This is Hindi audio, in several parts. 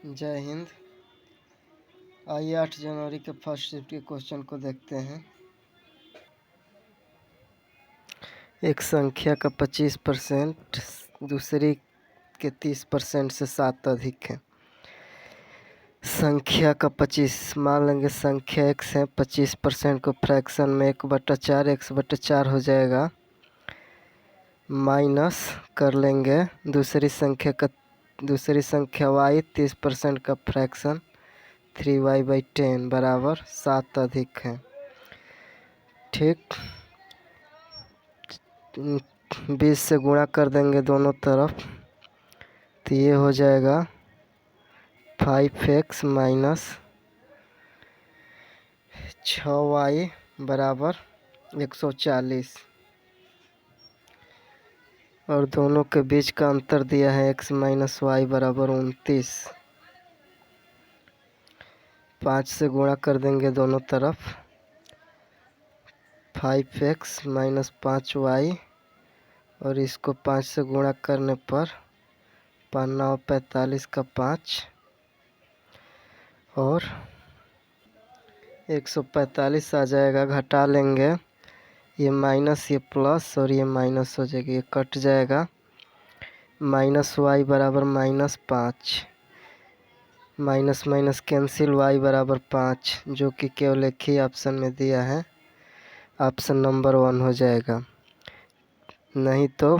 जय हिंद। आइए 8 जनवरी के फर्स्ट शिफ्ट के क्वेश्चन को देखते हैं। एक संख्या का 25% दूसरी के 30% से 7 अधिक है। संख्या का 25 मान लेंगे संख्या x है, 25% को फ्रैक्शन में 1/4 x/4 हो जाएगा। माइनस कर लेंगे दूसरी संख्या y, 30% का फ्रैक्शन 3y/10 बराबर 7 अधिक है। ठीक, 20 से गुणा कर देंगे दोनों तरफ तो ये हो जाएगा 5x माइनस 6y बराबर 140 और दोनों के बीच का अंतर दिया है x माइनस वाई बराबर 29। 5 से गुणा कर देंगे दोनों तरफ 5x माइनस 5y और इसको 5 से गुणा करने पर 5×9 45 का 5 और 145 आ जाएगा। घटा लेंगे, ये माइनस ये प्लस और ये माइनस हो जाएगा, ये कट जाएगा। माइनस वाई बराबर -5, माइनस माइनस कैंसिल, y बराबर 5 जो कि केवल एक ही ऑप्शन में दिया है, ऑप्शन नंबर 1 हो जाएगा। नहीं तो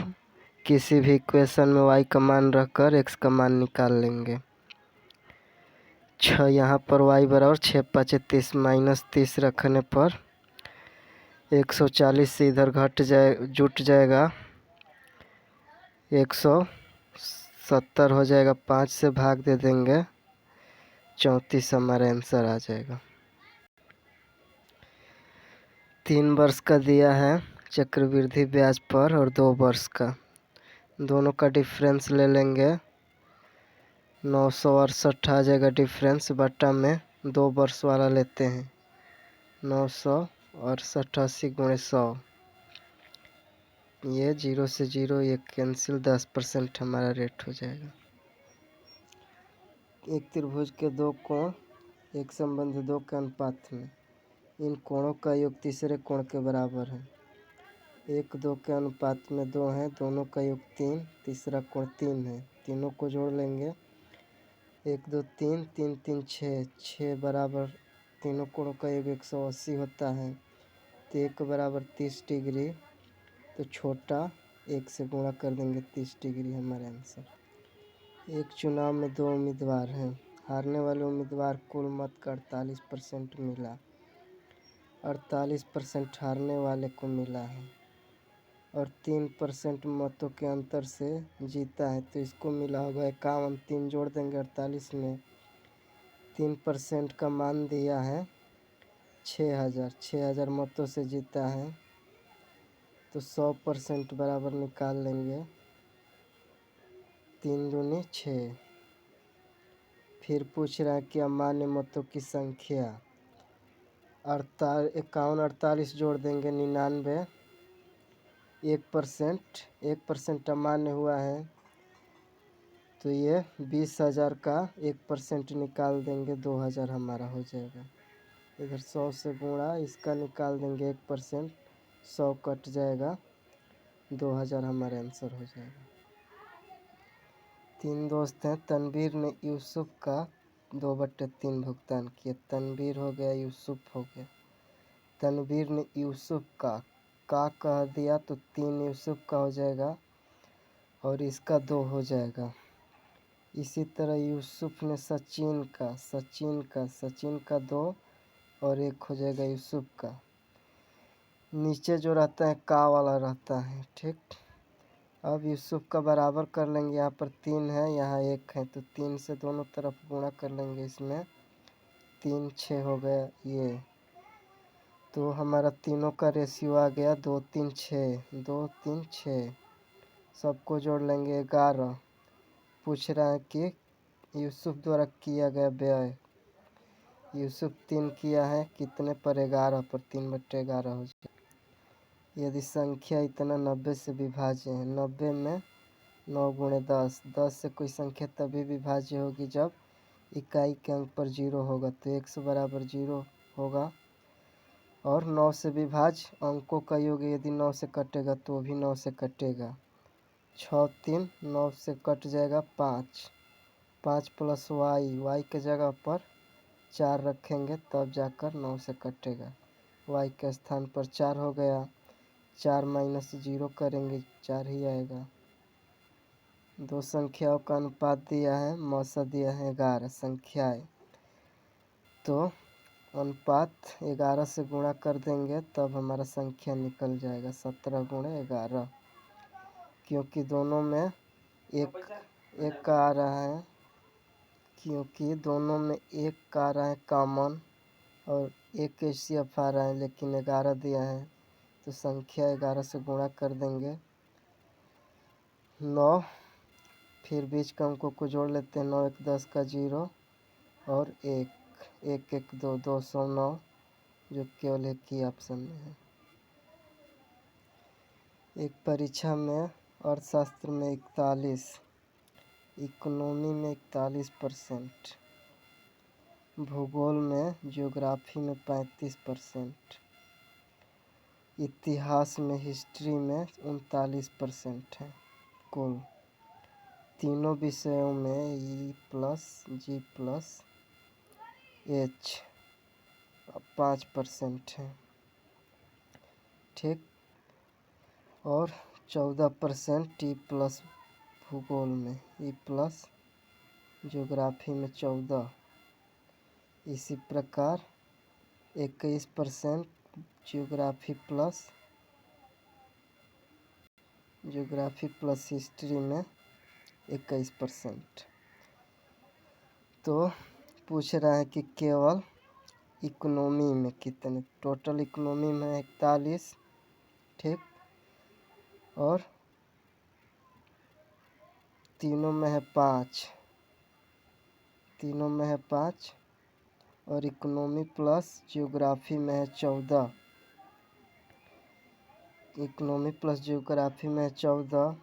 किसी भी इक्वेशन में y का मान रखकर x का मान निकाल लेंगे। 6 यहाँ पर y बराबर 6×5 = 30, माइनस 30 रखने पर 140 से इधर जुट जाएगा, 170 हो जाएगा। 5 से भाग दे देंगे, 34 हमारा आंसर आ जाएगा। 3 वर्ष का दिया है चक्रवृद्धि ब्याज पर और 2 वर्ष का, दोनों का डिफरेंस ले लेंगे। 968 आ जाएगा डिफरेंस, बटा में 2 वर्ष वाला लेते हैं। 968 80 × 100, ये 0 से 0 ये कैंसिल, 10% हमारा रेट हो जाएगा। एक त्रिभुज के 2 कोण एक संबंध 2 के अनुपात में, इन कोणों का योग तीसरे कोण के बराबर है। 1 2 के अनुपात में 2 है, दोनों का योग 3, तीसरा कोण 3 है। तीनों को जोड़ लेंगे, 1 2 3 3 3 6, 6 बराबर तीनों कोणों का योग 180 होता है। तो 1 बराबर 30 डिग्री, तो छोटा 1 से गुणा कर देंगे, 30 डिग्री हमारा आंसर। एक चुनाव में 2 उम्मीदवार हैं, हारने वाले उम्मीदवार कुल मत का 48% मिला, 48% हारने वाले को मिला है और 3% मतों के अंतर से जीता है। तो इसको मिला होगा 51। 3 जोड़ देंगे 48 में, 3% का मान दिया है 6000 मतों से जीता है, तो 100% बराबर निकाल लेंगे, 3 दूनी 6। फिर पूछ रहा है कि अमान्य मतों की संख्या। 51 48 जोड़ देंगे 99, 1% अमान्य हुआ है, तो ये 20,000 का 1% निकाल देंगे, 2,000 हमारा हो जाएगा। इधर 100 से गुणा इसका निकाल देंगे 1%, 100 कट जाएगा, 2,000 हमारा आंसर हो जाएगा। 3 दोस्त हैं, तनवीर ने यूसुफ का 2/3 भुगतान किया। तनवीर हो गया, यूसुफ हो गया। तनवीर ने यूसुफ का कह दिया तो 3 यूसुफ का हो जाएगा और इसका 2 हो जाएगा। इसी तरह यूसुफ ने सचिन का 2 और 1 हो जाएगा यूसुफ का। नीचे जो रहता है का वाला रहता है। ठीक, अब यूसुफ का बराबर कर लेंगे, यहाँ पर 3 है, यहाँ 1 है, तो 3 से दोनों तरफ गुणा कर लेंगे। इसमें 3 6 हो गया ये, तो हमारा तीनों का रेशियो आ गया 2 3 6, 2 3 6। सबको जोड़ लेंगे 11। पूछ रहा है कि यूसुफ द्वारा किया गया व्यय। यूसुफ 3 किया है, कितने पर 11 पर, 3/11 हो जाए। यदि संख्या इतना 90 से विभाज्य है, 90 में 9 × 10, 10 से कोई संख्या तभी विभाज्य होगी जब इकाई के अंक पर 0 होगा तो x बराबर 0 होगा। और 9 से विभाज्य अंकों का योग यदि 9 से कटेगा तो वो भी 9 से कटेगा। 6 3 9 से कट जाएगा 5 5 प्लस y के जगह पर 4 रखेंगे तब जाकर 9 से कटेगा। y के स्थान पर 4 हो गया। 4 माइनस 0 करेंगे 4 ही आएगा। दो संख्याओं का अनुपात दिया है, मौसा दिया है 11 संख्याएं, तो अनुपात 11 से गुणा कर देंगे तब हमारा संख्या निकल जाएगा 17 गुणे 11, क्योंकि दोनों में एक का आ रहा है, क्योंकि दोनों में एक का आ रहा है कॉमन और एक KCF आ रहा है, लेकिन 11 दिया है तो संख्या 11 से गुणा कर देंगे। 9 फिर बीच के अंकों को जोड़ लेते हैं। 9 1 10 का 0 और 1 1 1 2 209 जो केवल एक ही ऑप्शन में है। एक परीक्षा में अर्थशास्त्र में 41, इकोनॉमी में 41%, भूगोल में ज्योग्राफी में 35%, इतिहास में हिस्ट्री में 39% है। कुल तीनों विषयों में E+G+H 5% है, ठीक। और 14% T+ भूगोल में, E+ ज्योग्राफी में 14। इसी प्रकार 21% ज्योग्राफी प्लस हिस्ट्री में 21%। तो पूछ रहा है कि केवल इकोनॉमी में कितने, टोटल इकोनॉमी में 41, ठीक, और तीनों में है 5, और इकोनॉमी प्लस ज्योग्राफी में है 14, इकोनॉमी प्लस ज्योग्राफी में 14।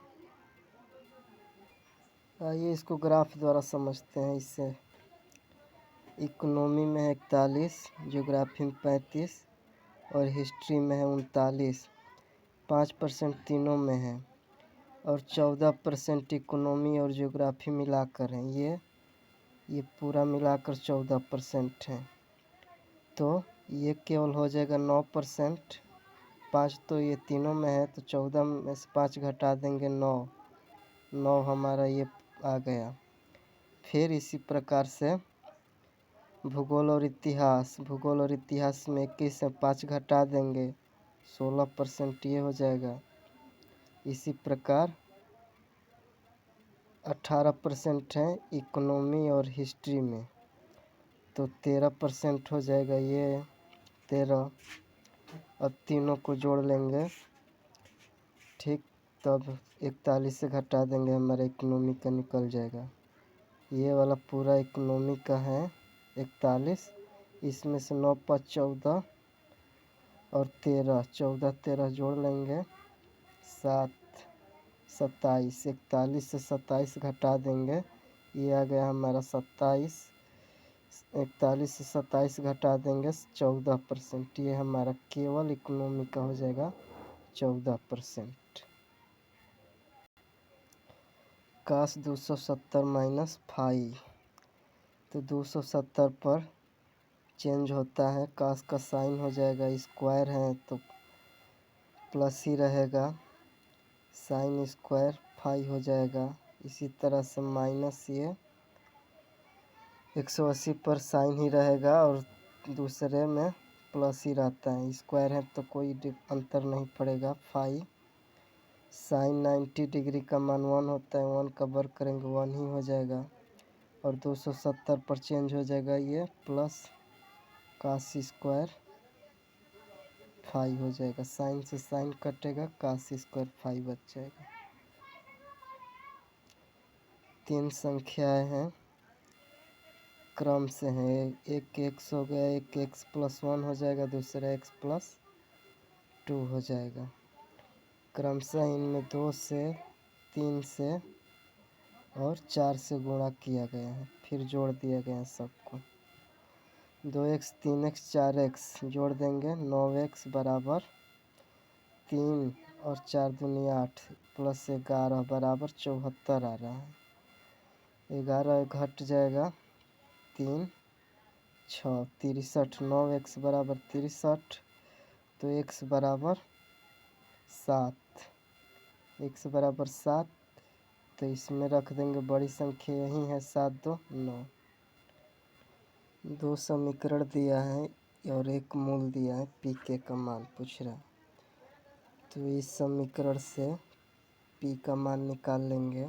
आइए इसको ग्राफ द्वारा समझते हैं। इससे इकोनॉमी में है 41, ज्योग्राफी में 35 और हिस्ट्री में है 39। 5% तीनों में है और 14% इकोनॉमी और ज्योग्राफी मिलाकर है। ये पूरा मिलाकर 14% है। तो ये केवल हो जाएगा 9%। 5 तो ये तीनों में है तो 14 में से 5 घटा देंगे 9 हमारा ये आ गया। फिर इसी प्रकार से भूगोल और इतिहास में 21 से 5 घटा देंगे 16% ये हो जाएगा। इसी प्रकार 18% है इकोनॉमी और हिस्ट्री में, तो 13% हो जाएगा ये 13। अब तीनों को जोड़ लेंगे, ठीक, तब 41 से घटा देंगे हमारा इकोनॉमी का निकल जाएगा। ये वाला पूरा इकोनॉमी का है 41, इसमें से 9 5 14 और 13, 14 13 जोड़ लेंगे 7 27। 41 से 27 घटा देंगे, ये आ गया हमारा 27। 41 से 27 घटा देंगे 14%, ये हमारा केवल इकोनॉमी का हो जाएगा 14%। काश 270 माइनस 5, तो 270 पर चेंज होता है, काश का साइन हो जाएगा, स्क्वायर है तो प्लस ही रहेगा, साइन स्क्वायर 5 हो जाएगा। इसी तरह से माइनस ये 180 पर साइन ही रहेगा और दूसरे में प्लस ही रहता है, स्क्वायर है तो कोई अंतर नहीं पड़ेगा। 5 साइन 90 डिग्री का मान 1 होता है, 1 का वर्ग करेंगे 1 ही हो जाएगा और 270 पर चेंज हो जाएगा ये प्लस काश स्क्वायर 5 हो जाएगा। साइन से साइन कटेगा, काश स्क्वायर 5 बच जाएगा। 3 संख्याएं हैं, क्रम से हैं, एक x हो गया, एक x + 1 हो जाएगा, दूसरा x + 2 हो जाएगा। क्रमशः इनमें 2 से 3 से और 4 से गुणा किया गया है, फिर जोड़ दिया गया है सबको। 2x 3x 4x जोड़ देंगे, 9x बराबर 3 और 4 दूनी 8 प्लस 11 बराबर 74 आ रहा है। 11 घट जाएगा 3 6 63, 9x बराबर 63, तो x बराबर 7, x बराबर 7, तो इसमें रख देंगे बड़ी संख्या यही है 7 2 9। 2 समीकरण दिया है और एक मूल दिया है, पी के का मान पूछ रहा है। तो इस समीकरण से पी का मान निकाल लेंगे।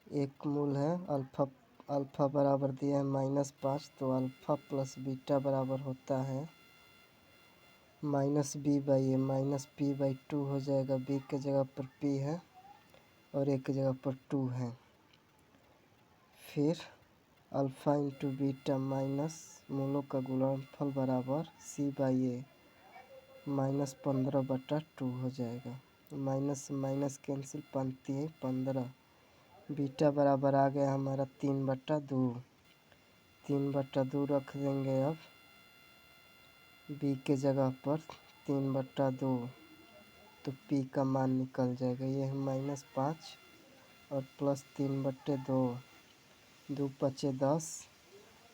एक मूल है अल्फ़ा बराबर दिया है -5, तो अल्फ़ा प्लस बीटा बराबर होता है -b/a माइनस p/2 हो जाएगा। b के जगह पर p है और a के जगह पर 2 है। फिर अल्फ़ा इंटू बीटा माइनस मूलों का गुणनफल बराबर c/a -15/2 हो जाएगा। माइनस से माइनस कैंसिल, 5 15। बीटा बराबर आ गया हमारा 3/2, 3/2 रख देंगे। अब b के जगह पर 3/2, तो p का मान निकल जाएगा। ये है -5 और प्लस 3/2, 2 पचे 10,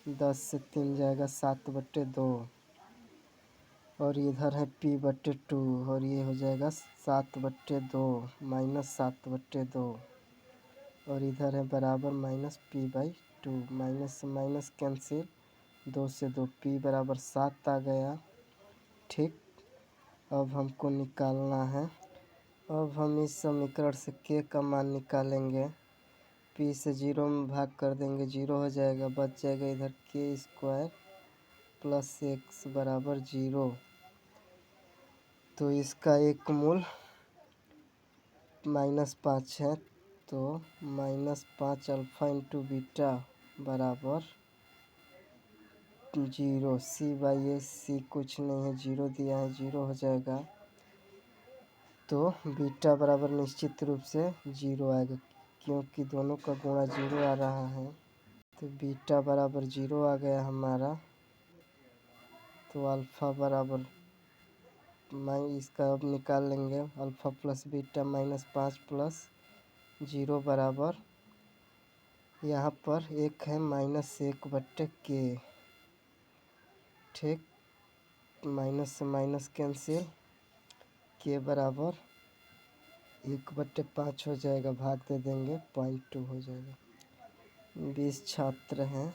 10 से 3 जाएगा 7/2, और इधर है p/2 और ये हो जाएगा 7/2 -7/2, और इधर है बराबर -p/2। माइनस से माइनस कैंसिल, 2 से 2, p बराबर 7 आ गया। ठीक, अब हमको निकालना है। अब हम इस समीकरण से k का मान निकालेंगे। p से 0 में भाग कर देंगे, 0 हो जाएगा, बच जाएगा इधर k² प्लस x बराबर 0। तो इसका एक मूल -5 है, तो -5 अल्फ़ा इंटू बीटा बराबर 0। c/a c कुछ नहीं है, 0 दिया है, 0 हो जाएगा। तो बीटा बराबर निश्चित रूप से 0 आएगा, क्योंकि दोनों का गुणा 0 आ रहा है। तो बीटा बराबर 0 आ गया हमारा। तो अल्फ़ा बराबर इसका अब निकाल लेंगे। अल्फ़ा प्लस बीटा -5 प्लस 0 बराबर, यहाँ पर एक है -1/k। ठीक, माइनस से माइनस कैंसिल, k बराबर 1/5 हो जाएगा, भाग दे देंगे, 0.2 हो जाएगा। 20 छात्र हैं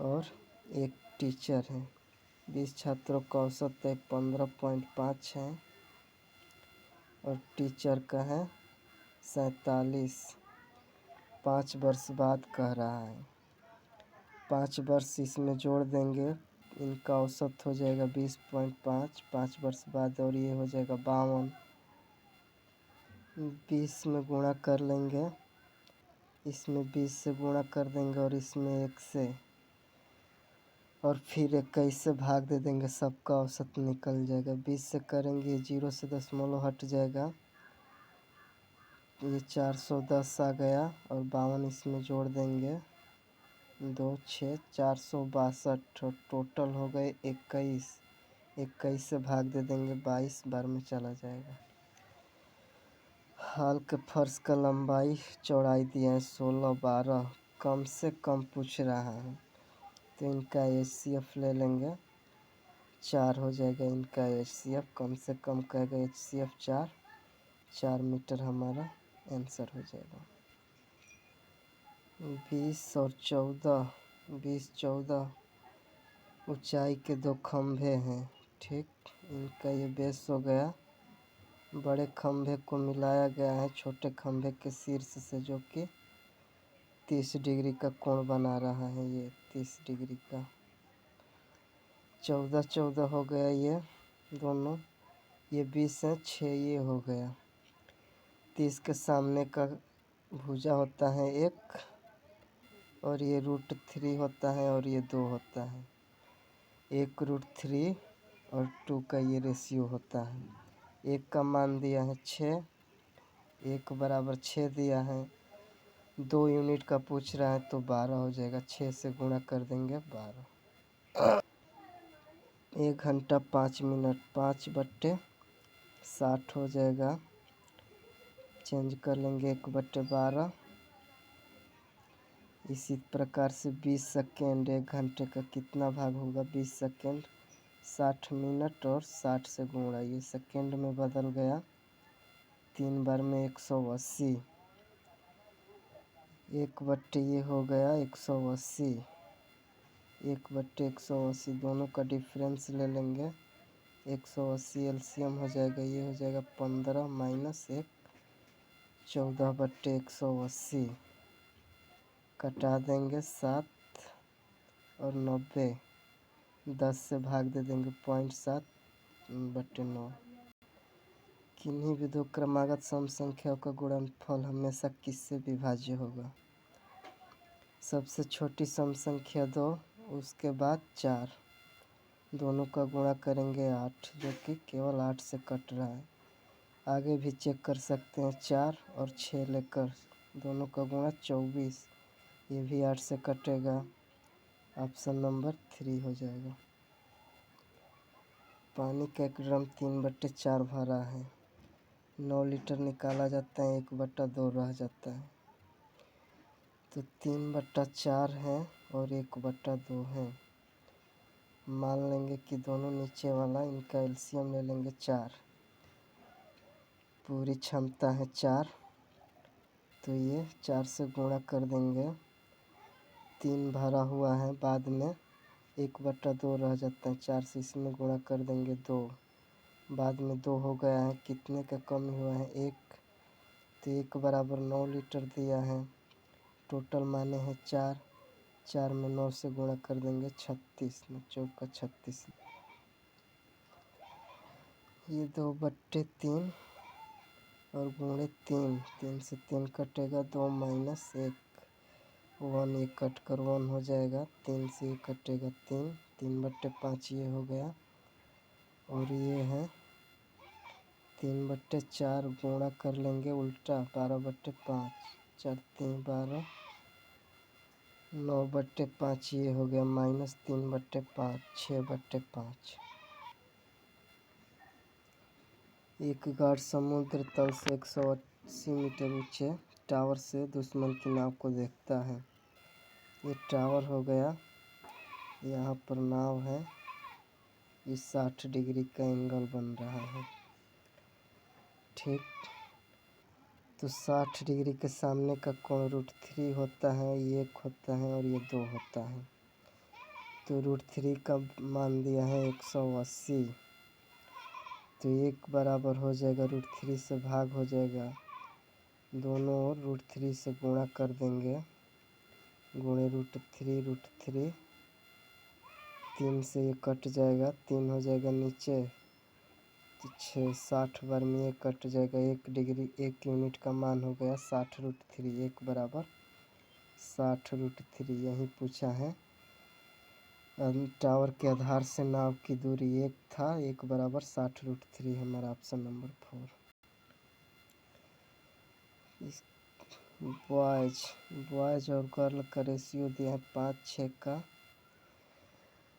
और एक टीचर है। 20 छात्रों का औसत है 15.5 है और टीचर का है 47। 5 वर्ष बाद कह रहा है। 5 वर्ष इसमें जोड़ देंगे, इनका औसत हो जाएगा 20.5, 5 वर्ष बाद, और ये हो जाएगा 52। 20 में गुणा कर लेंगे, इसमें 20 से गुणा कर देंगे और इसमें 1 से, और फिर 21 से भाग दे देंगे, सबका औसत निकल जाएगा। 20 से करेंगे, 0 से दशमलव हट जाएगा, ये 410 आ गया, और 52 इसमें जोड़ देंगे, 2 6 462, और टोटल हो गए 21। 21 से भाग दे देंगे, 22 बार में चला जाएगा। हाल के फर्श का लंबाई चौड़ाई दिया है 16 12, कम से कम पूछ रहा है, तो इनका HCF ले लेंगे, 4 हो जाएगा इनका HCF। कम से कम कहेगा HCF 4 मीटर हमारा आंसर हो जाएगा। 20 और 14, 20 14 ऊंचाई के 2 खंभे हैं। ठीक, इनका ये बेस हो गया। बड़े खंभे को मिलाया गया है छोटे खंभे के शीर्ष से, जो कि 30 डिग्री का कोण बना रहा है, ये 30 डिग्री का। 14 14 हो गया ये दोनों, ये 20 है, 6 ये हो गया। 30 के सामने का भुजा होता है 1, और ये √3 होता है, और ये 2 होता है। 1 √3 और 2 का ये रेशियो होता है। 1 का मान दिया है 6, 1 बराबर 6 दिया है, 2 यूनिट का पूछ रहा है तो 12 हो जाएगा। 6 से गुणा कर देंगे 12। 1 घंटा 5 मिनट 5/60 हो जाएगा। चेंज कर लेंगे 1/12। इसी प्रकार से 20 सेकेंड 1 घंटे का कितना भाग होगा? 20 सेकेंड 60 मिनट और 60 से गुणा, ये सेकेंड में बदल गया। 3 बार में 180। 1/, ये हो गया 180। 1/180 दोनों का डिफरेंस ले लेंगे। 180 एलसीएम हो जाएगा, ये हो जाएगा 15 माइनस 1 14/180। कटा देंगे 7 और 90, 10 से भाग दे देंगे 0.7/9। किन्हीं भी दो क्रमागत सम संख्याओं का गुणनफल हमेशा किससे विभाज्य होगा? सबसे छोटी सम संख्या 2, उसके बाद 4, दोनों का गुणा करेंगे 8, जो कि केवल 8 से कट रहा है। आगे भी चेक कर सकते हैं, 4 और 6 लेकर दोनों का गुणा 24, ये भी 8 से कटेगा। ऑप्शन नंबर 3 हो जाएगा। पानी का एक ड्रम 3/4 भरा है, 9 लीटर निकाला जाता है, 1/2 रह जाता है। तो 3/4 है और 1/2 है। मान लेंगे कि दोनों नीचे वाला, इनका एलसीएम ले लेंगे 4। पूरी क्षमता है 4, तो ये 4 से गुणा कर देंगे। 3 भरा हुआ है, बाद में 1/2 रह जाता है, 4 से इसमें गुणा कर देंगे 2, बाद में 2 हो गया है। कितने का कमी हुआ है? 1, तो 1 बराबर 9 लीटर दिया है। टोटल माने हैं 4, 4 में 9 से गुणा कर देंगे 36, 9 चौका 36। ये 2/3 और गुणे 3, 3 से 3 कटेगा, 2 माइनस 1, 1 ये कट कर 1 हो जाएगा। 3 से ये कटेगा 3, 3/5 ये हो गया। और ये है 3/4, गुणा कर लेंगे उल्टा 12/5, 4 3 12, 9/5 ये हो गया, माइनस 3/5, 6/5। एक गार्ड समुद्र तल से 180 मीटर ऊंचे टावर से दुश्मन की नाव को देखता है। ये टावर हो गया, यहाँ पर नाव है, ये 60 डिग्री का एंगल बन रहा है। ठीक, तो 60 डिग्री के सामने का कोण √3 होता है, ये 1 होता है और ये 2 होता है। तो √3 का मान दिया है 180, तो 1 बराबर हो जाएगा √3 से भाग हो जाएगा, दोनों ओर √3 से गुणा कर देंगे, गुणे √3, 3 से ये कट जाएगा, 3 हो जाएगा नीचे, तो 6 60 बार में ये कट जाएगा। 1 डिग्री 1 यूनिट का मान हो गया 60√3, 1 बराबर 60√3 यही पूछा है। टावर के आधार से नाव की दूरी 1 था, 1 बराबर 60√3 हमारा ऑप्शन नंबर 4। इस बॉयज़ और गर्ल का रेशियो दिया है 5-6 का।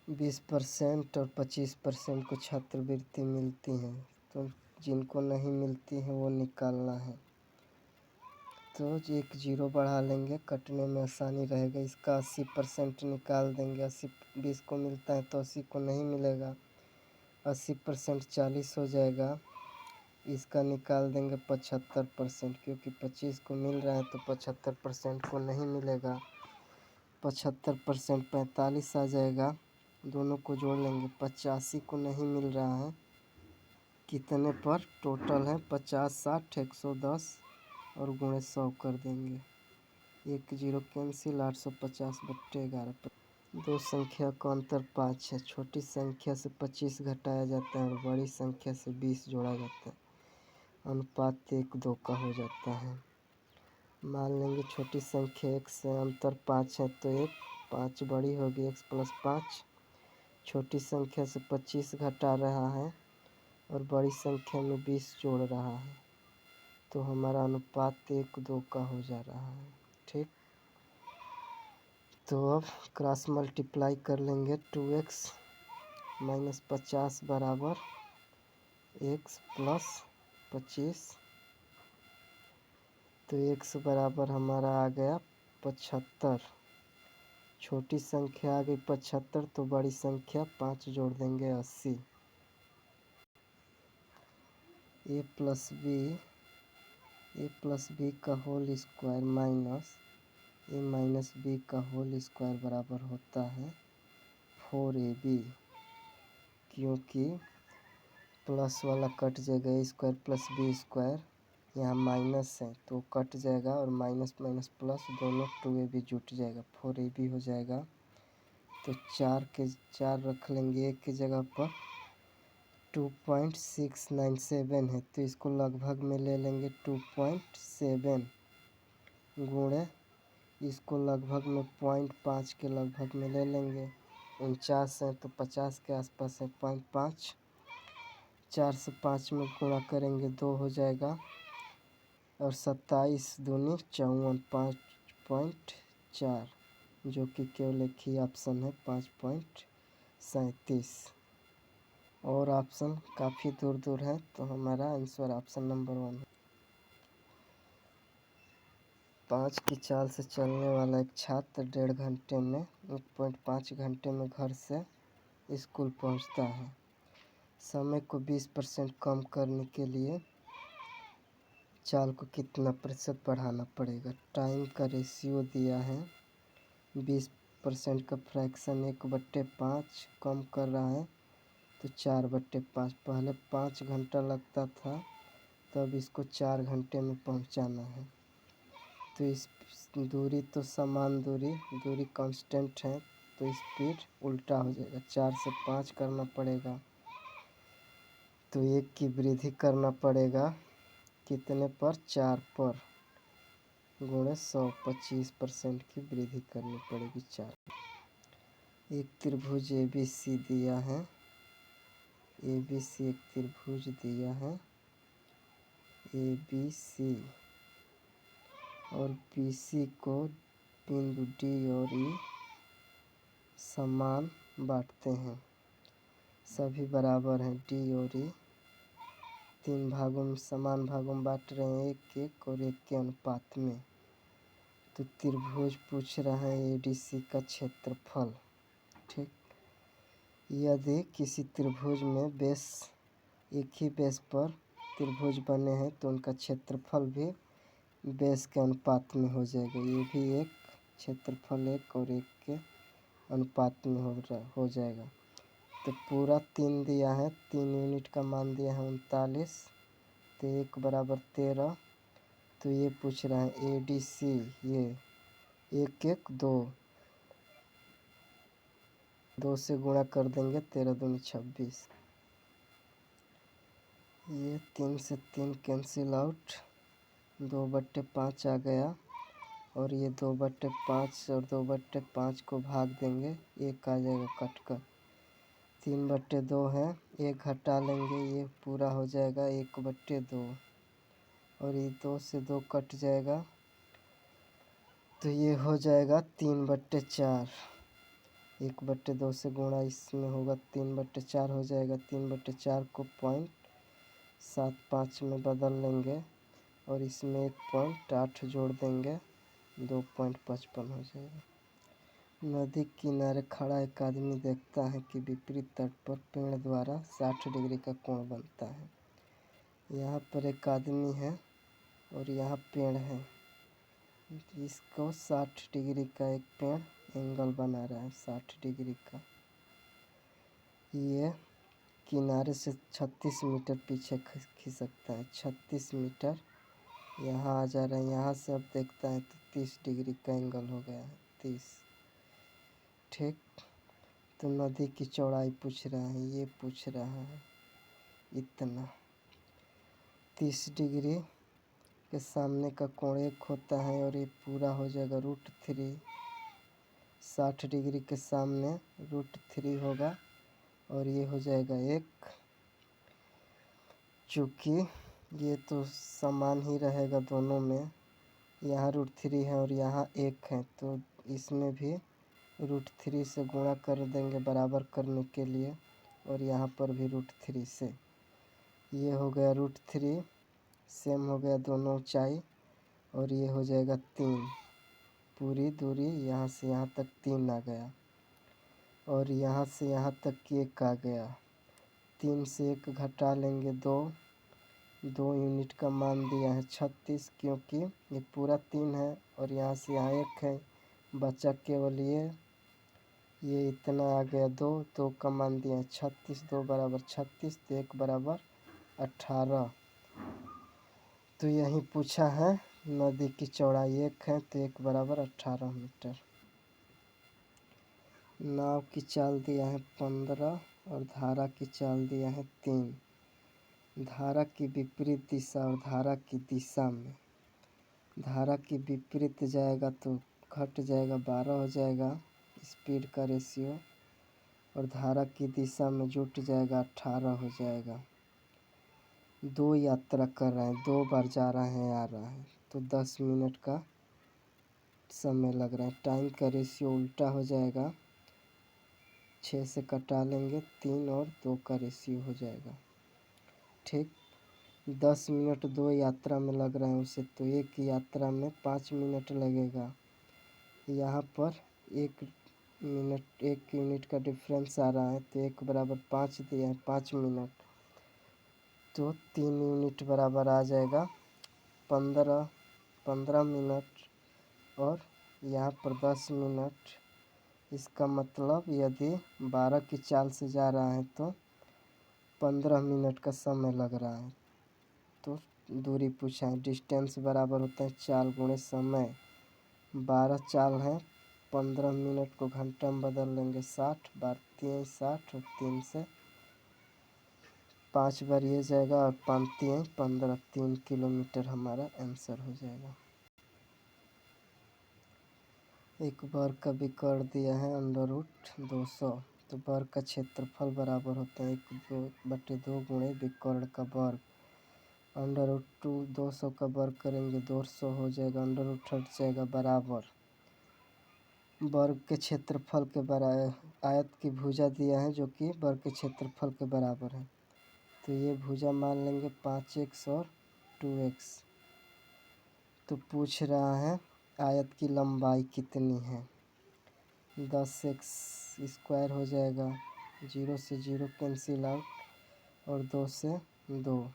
20% और 25% को छात्रवृत्ति मिलती है, तो जिनको नहीं मिलती है वो निकालना है। तो एक 0 बढ़ा लेंगे, कटने में आसानी रहेगा। इसका 80% निकाल देंगे, 80 20 को मिलता है तो 80 को नहीं मिलेगा, 80% 40 हो जाएगा। इसका निकाल देंगे 75%, क्योंकि 25 को मिल रहा है तो 75% को नहीं मिलेगा। 75% 45 आ जाएगा, दोनों को जोड़ लेंगे। 85 को नहीं मिल रहा है, कितने पर? टोटल है 50 60 110 और गुणे 100 कर देंगे। 1 0 कैंसिल, 850/11। दो संख्या का अंतर 5 है, छोटी संख्या से 25 घटाया जाता है और बड़ी संख्या से 20 जोड़ा जाता है, अनुपात 1:2 का हो जाता है। मान लेंगे छोटी संख्या 1 से अंतर 5 है, तो 1 5 बड़ी होगी, x + 5। छोटी संख्या से 25 घटा रहा है और बड़ी संख्या में 20 जोड़ रहा है, तो हमारा अनुपात 1:2 का हो जा रहा है। ठीक, तो अब क्रॉस मल्टीप्लाई कर लेंगे। 2x माइनस 50 बराबर x प्लस 25, तो x बराबर हमारा आ गया 75। छोटी संख्या आ गई 75, तो बड़ी संख्या 5 जोड़ देंगे 80। ए प्लस बी का होल स्क्वायर माइनस ए माइनस बी का होल स्क्वायर बराबर होता है 4ab, क्योंकि प्लस वाला कट जाएगा, ए स्क्वायर प्लस बी स्क्वायर, यहाँ माइनस है तो कट जाएगा और माइनस माइनस प्लस दोनों 2ab जुट जाएगा, 4ab हो जाएगा। तो 4 के 4 रख लेंगे एक की जगह पर। 2.697 है तो इसको लगभग में ले लेंगे 2.7 गुणे इसको लगभग में 0.5 के लगभग में ले लेंगे। 49 है तो 50 के आसपास है, 0.5। 4 से 5 में गुणा करेंगे 2 हो जाएगा, और 27 दूनी 54, 5.4, जो कि केवल एक ही ऑप्शन है 5.37। और ऑप्शन काफ़ी दूर दूर है, तो हमारा आंसर ऑप्शन नंबर 1 है। 5 की चाल से चलने वाला एक छात्र 1.5 घंटे में 1.5 घंटे में घर से स्कूल पहुंचता है। समय को 20% कम करने के लिए चाल को कितना प्रतिशत बढ़ाना पड़ेगा। टाइम का रेशियो दिया है, 20% का फ्रैक्शन 1/5 कम कर रहा है तो 4/5। पहले 5 घंटा लगता था, तब इसको 4 घंटे में पहुंचाना है। तो इस दूरी तो समान दूरी कांस्टेंट है, तो स्पीड उल्टा हो जाएगा। 4 से 5 करना पड़ेगा, तो 1 की वृद्धि करना पड़ेगा कितने पर, 4 पर, गुणे 100, 25% की वृद्धि करनी पड़ेगी 4। एक त्रिभुज ABC दिया है, ABC एक त्रिभुज दिया है ABC, और BC को बिंदु D और E समान बांटते हैं, सभी बराबर हैं। D और E 3 भागों में समान भागों में बांट रहे हैं, 1-1 और 1 के अनुपात में। तो त्रिभुज पूछ रहा है ADC का क्षेत्रफल। ठीक, यदि किसी त्रिभुज में बेस एक ही बेस पर त्रिभुज बने हैं तो उनका क्षेत्रफल भी बेस के अनुपात में हो जाएगा। ये भी एक क्षेत्रफल 1 और 1 के अनुपात में हो जाएगा। तो पूरा 3 दिया है, 3 यूनिट का मान दिया है 39, तो 1 बराबर 13। तो ये पूछ रहा है ADC, ये 1-1-2, 2 से गुणा कर देंगे, 13 दूनी 26। ये 3 से 3 कैंसिल आउट, 2/5 आ गया, और ये 2/5 और 2/5 को भाग देंगे, 1 आ जाएगा कट कर। 3/2 है, 1 हटा लेंगे, ये पूरा हो जाएगा 1/2, और ये 2 से 2 कट जाएगा, तो ये हो जाएगा 3/4। 1/2 से गुणा इसमें होगा 3/4 हो जाएगा। 3/4 को 0.75 में बदल लेंगे, और इसमें 1.8 जोड़ देंगे, 2.55 हो जाएगा। नदी किनारे खड़ा एक आदमी देखता है कि विपरीत तट पर पेड़ द्वारा 60 डिग्री का कोण बनता है। यहाँ पर एक आदमी है और यहाँ पेड़ है, इसको 60 डिग्री का एक पेड़ एंगल बना रहा है, 60 डिग्री का। ये किनारे से 36 मीटर पीछे खिसकता है, 36 मीटर यहाँ आ जा रहा है। यहाँ से अब देखता है तो 30 डिग्री का एंगल हो गया है, 30। ठीक, तो नदी की चौड़ाई पूछ रहा है, ये पूछ रहा है इतना। 30 डिग्री के सामने का कोण 1 होता है, और ये पूरा हो जाएगा √3। 60 डिग्री के सामने √3 होगा, और ये हो जाएगा 1। चूँकि ये तो समान ही रहेगा दोनों में। यहाँ √3 है और यहाँ 1 है, तो इसमें भी √3 से गुणा कर देंगे बराबर करने के लिए, और यहाँ पर भी √3 से। ये हो गया √3, सेम हो गया दोनों ऊंचाई, और ये हो जाएगा 3। पूरी दूरी यहाँ से यहाँ तक 3 आ गया, और यहाँ से यहाँ तक 1 आ गया। 3 से 1 घटा लेंगे 2 यूनिट का मान दिया है 36, क्योंकि ये पूरा 3 है और यहाँ से यहाँ 1 है, बचा केवल ये इतना आ गया 2 का मान दिया है 36। 2 बराबर 36, तो 1 बराबर 18। तो यही पूछा है नदी की चौड़ाई 1 है, तो 1 बराबर 18 मीटर। नाव की चाल दिया है 15 और धारा की चाल दिया है 3। धारा की विपरीत दिशा और धारा की दिशा में, धारा की विपरीत जाएगा तो घट जाएगा 12 हो जाएगा स्पीड का रेशियो, और धारा की दिशा में जुट जाएगा 18 हो जाएगा। 2 यात्रा कर रहे हैं, 2 बार जा रहे हैं आ रहा है, तो 10 मिनट का समय लग रहा है। टाइम का रेशियो उल्टा हो जाएगा, 6 से कटा लेंगे 3 और 2 का रेशियो हो जाएगा। ठीक, 10 मिनट 2 यात्रा में लग रहे हैं उसे, तो एक यात्रा में 5 मिनट लगेगा। यहाँ पर 1 मिनट 1 यूनिट का डिफरेंस आ रहा है, तो 1 बराबर 5 दिया है 5 मिनट, तो 3 यूनिट बराबर आ जाएगा 15 मिनट, और यहाँ पर 10 मिनट। इसका मतलब यदि 12 की चाल से जा रहा है तो 15 मिनट का समय लग रहा है। तो दूरी पूछा है, डिस्टेंस बराबर होता है चाल गुणे समय। 12 चाल है, 15 मिनट को घंटा में बदल लेंगे 60, 12 60, और 3 से 5 बार ये जाएगा, और 5 15, 3 किलोमीटर हमारा आंसर हो जाएगा। एक वर्ग का विकर्ण दिया है √200, तो वर्ग का क्षेत्रफल बराबर होता है 1/2 गुणे विकर्ण का वर्ग। √200 का वर्ग करेंगे 200 हो जाएगा, √ हट जाएगा बराबर। वर्ग के क्षेत्रफल के बराबर आयत की भुजा दिया है जो कि वर्ग के क्षेत्रफल के बराबर है, तो ये भुजा मान लेंगे 5x और 2x। तो पूछ रहा है आयत की लंबाई कितनी है। 10x² हो जाएगा, 0 से 0 कैंसिल आउट, और 2 से 2,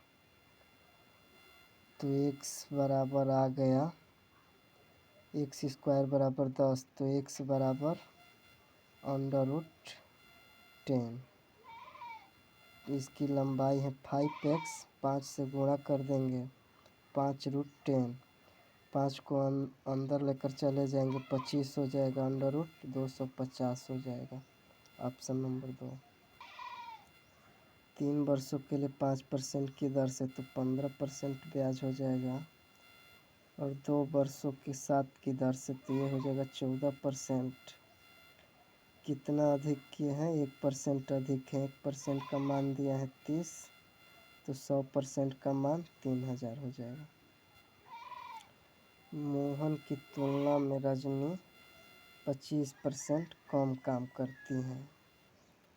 तो x बराबर आ गया x² बराबर 10, तो x बराबर √10। इसकी लंबाई है 5x, 5 से गुणा कर देंगे 5√10, 5 को अंदर लेकर चले जाएंगे 25 हो जाएगा, √250 हो जाएगा। Option number 2। 3 वर्षों के लिए 5% की दर से, तो 15% ब्याज हो जाएगा, और 2 वर्षों के 7 की दर से, तो ये हो जाएगा 14%। कितना अधिक किए हैं, 1% अधिक है। 1% का मान दिया है 30, तो 100% का मान 3000 हो जाएगा। मोहन की तुलना में रजनी 25% कम काम करती है।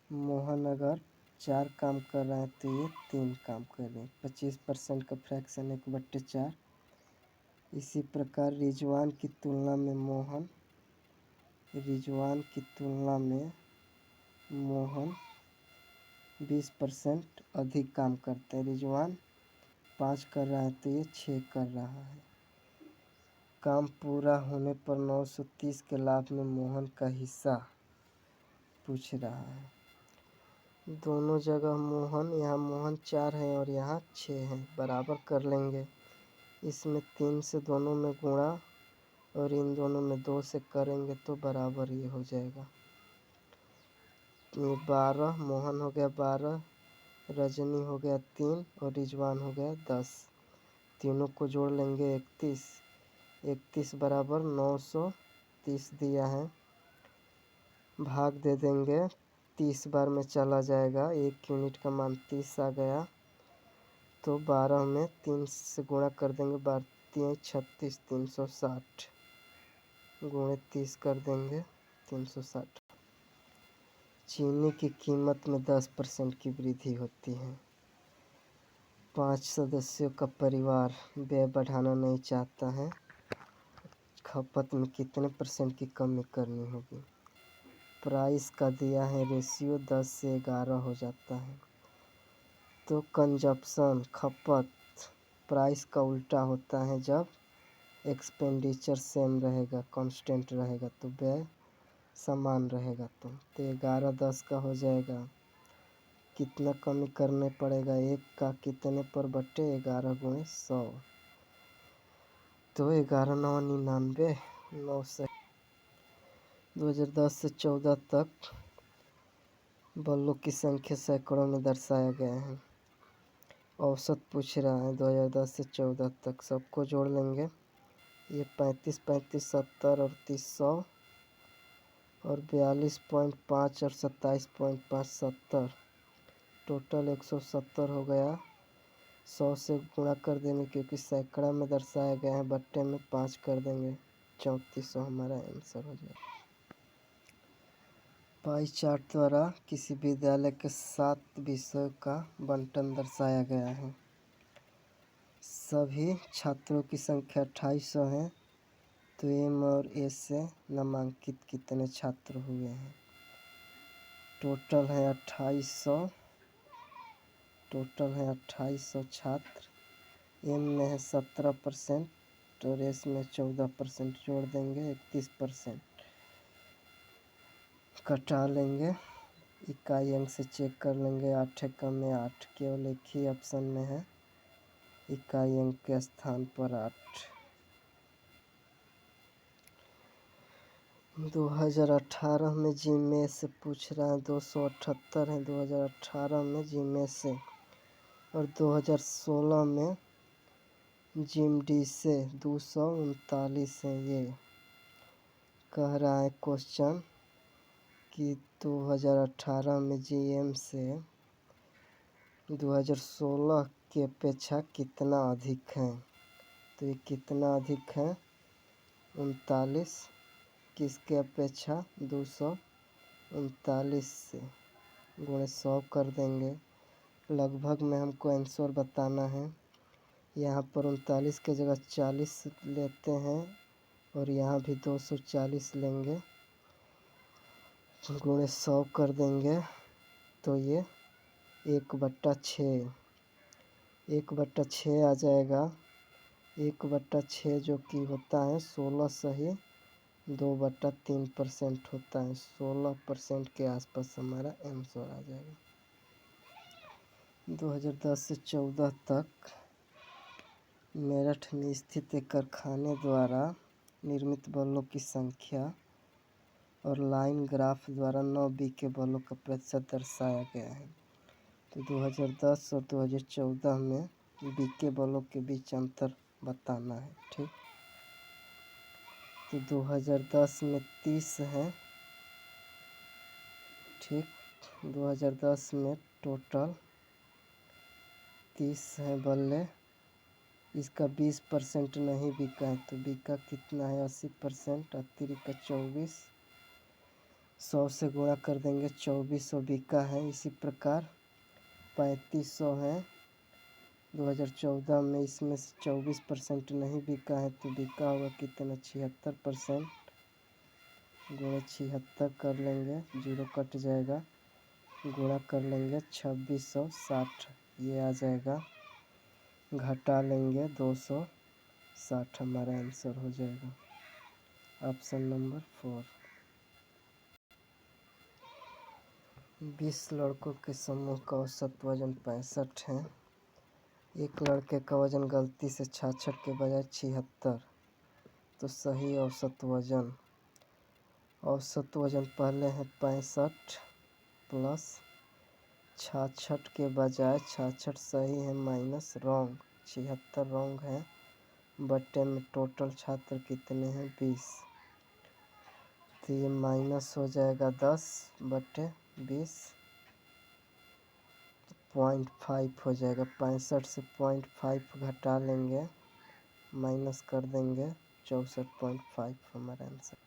मोहन अगर 4 काम कर रहा है तो ये 3 काम कर रहे हैं। 25% का फ्रैक्शन 1/4। इसी प्रकार रिजवान की तुलना में मोहन 20% अधिक काम करते हैं। रिजवान 5 कर रहा है तो ये 6 कर रहा है। काम पूरा होने पर 930 के लाभ में मोहन का हिस्सा पूछ रहा है। दोनों जगह मोहन, यहाँ मोहन 4 है और यहाँ 6 है, बराबर कर लेंगे। इसमें 3 से दोनों में गुणा और इन दोनों में 2 से करेंगे तो बराबर ये हो जाएगा। ये 12, मोहन हो गया 12, रजनी हो गया 3 और रिजवान हो गया 10। तीनों को जोड़ लेंगे 31। 31 बराबर 930 दिया है, भाग दे देंगे 30 बार में चला जाएगा, 1 यूनिट का मान 30 आ गया। तो 12 में 3 से गुणा कर देंगे, 12 36 360 गुणे 30 कर देंगे 360। चीनी की कीमत में 10% की वृद्धि होती है। 5 सदस्यों का परिवार व्यय बढ़ाना नहीं चाहता है, खपत में कितने % की कमी करनी होगी। प्राइस का दिया है रेशियो 10 से 11 हो जाता है, तो कंजप्शन खपत प्राइस का उल्टा होता है। जब एक्सपेंडिचर सेम रहेगा, कांस्टेंट रहेगा, तो व्यय समान रहेगा। तो 11 10 का हो जाएगा, कितना कमी करने पड़ेगा, 1 का कितने पर बटे 11 गुणे 100, तो 11 9 99 9 से 2010 से 14 तक बल्बों की संख्या सैकड़ों में दर्शाया गया है। औसत पूछ रहा है 2010 से 14 तक, सबको जोड़ लेंगे। ये 35 35 70 और 300 और 42.5 और 27.5 70, टोटल 170 हो गया। 100 से गुणा कर देंगे क्योंकि सैकड़ा में दर्शाया गया है, बट्टे में 5 कर देंगे, 3400 हमारा आंसर हो जाएगा। पाई चार्ट द्वारा किसी विद्यालय के 7 विषयों का बंटन दर्शाया गया है। सभी छात्रों की संख्या 2800 है, तो एम और ए से नामांकित कितने छात्र हुए हैं। टोटल है 2800 छात्र। एम में है 17% और एस में 14%, जोड़ देंगे 31%, कटा लेंगे, इकाई अंक से चेक कर लेंगे। 8 कम में 8, केवल एक ही ऑप्शन में है इकाई अंक के स्थान पर 8। 2018 में जीमे से पूछ रहा है, 278 है 2018 में जीमे से, और 2016 में जिम डी से 239 है। ये कह रहा है क्वेश्चन कि 2018 में जीएम से 2016 की अपेक्षा कितना अधिक है। तो ये कितना अधिक है, 39, किसके अपेक्षा 239 से गुणे 100 कर देंगे। लगभग में हमको आंसर बताना है। यहाँ पर 39 के जगह 40 लेते हैं और यहाँ भी 240 लेंगे, गुणे 100 कर देंगे, तो ये 1/6 1/6 आ जाएगा। 1/6 जो कि होता है 16 सही 2/3% होता है। 16% के आसपास हमारा आंसर आ जाएगा। 2010 से 14 तक मेरठ में स्थित एक कारखाने द्वारा निर्मित बल्बों की संख्या और लाइन ग्राफ द्वारा 9 बीके बल्बों का प्रतिशत दर्शाया गया है। तो 2010 और 2014 में बीके बल्बों के बीच अंतर बताना है। ठीक, तो 2010 में 30 है। ठीक, 2010 में टोटल 30 है बल्ले, इसका 20% नहीं बिका है, तो बिका कितना है 80%, 80 का 24, 100 से गुणा कर देंगे, 2400 बिका है। इसी प्रकार 3500 है 2014 में, इसमें से 24% नहीं बिका है, तो बिका होगा कितना 76%, गुणा 76 कर लेंगे, 0 कट जाएगा, गुणा कर लेंगे 2660, ये आ जाएगा, घटा लेंगे 260, हमारा आंसर हो जाएगा ऑप्शन नंबर 4। 20 लड़कों के समूह का औसत वजन 65 है। एक लड़के का वजन गलती से 66 के बजाय 76, तो सही औसत वजन पहले है 65 प्लस 66 के बजाय 66 सही है, माइनस रॉन्ग 76 रॉन्ग है, बट्टे में टोटल छात्र कितने हैं 20, तो ये माइनस हो जाएगा 10/20, 0.5 हो जाएगा। 65 से 0.5 घटा लेंगे, माइनस कर देंगे, 64.5 हमारा आंसर।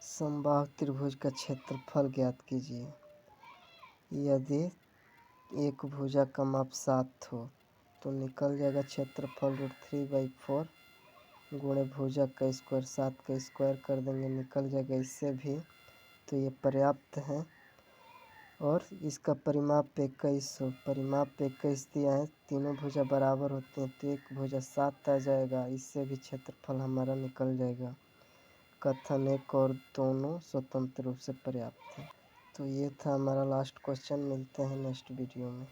समबाहु त्रिभुज का क्षेत्रफल ज्ञात कीजिए। यदि एक भुजा का माप 7 हो तो निकल जाएगा क्षेत्रफल √3/4 गुणे भुजा का स्क्वायर। 7 का स्क्वायर कर देंगे, निकल जाएगा इससे भी, तो ये पर्याप्त है। और इसका परिमाप 21 हो, परिमाप 21 दिया है, तीनों भुजा बराबर होते हैं तो एक भुजा 7 आ जाएगा, इससे भी क्षेत्रफल हमारा निकल जाएगा। कथन 1 और दोनों स्वतंत्र रूप से पर्याप्त है। तो ये था हमारा लास्ट क्वेश्चन। मिलते हैं नेक्स्ट वीडियो में।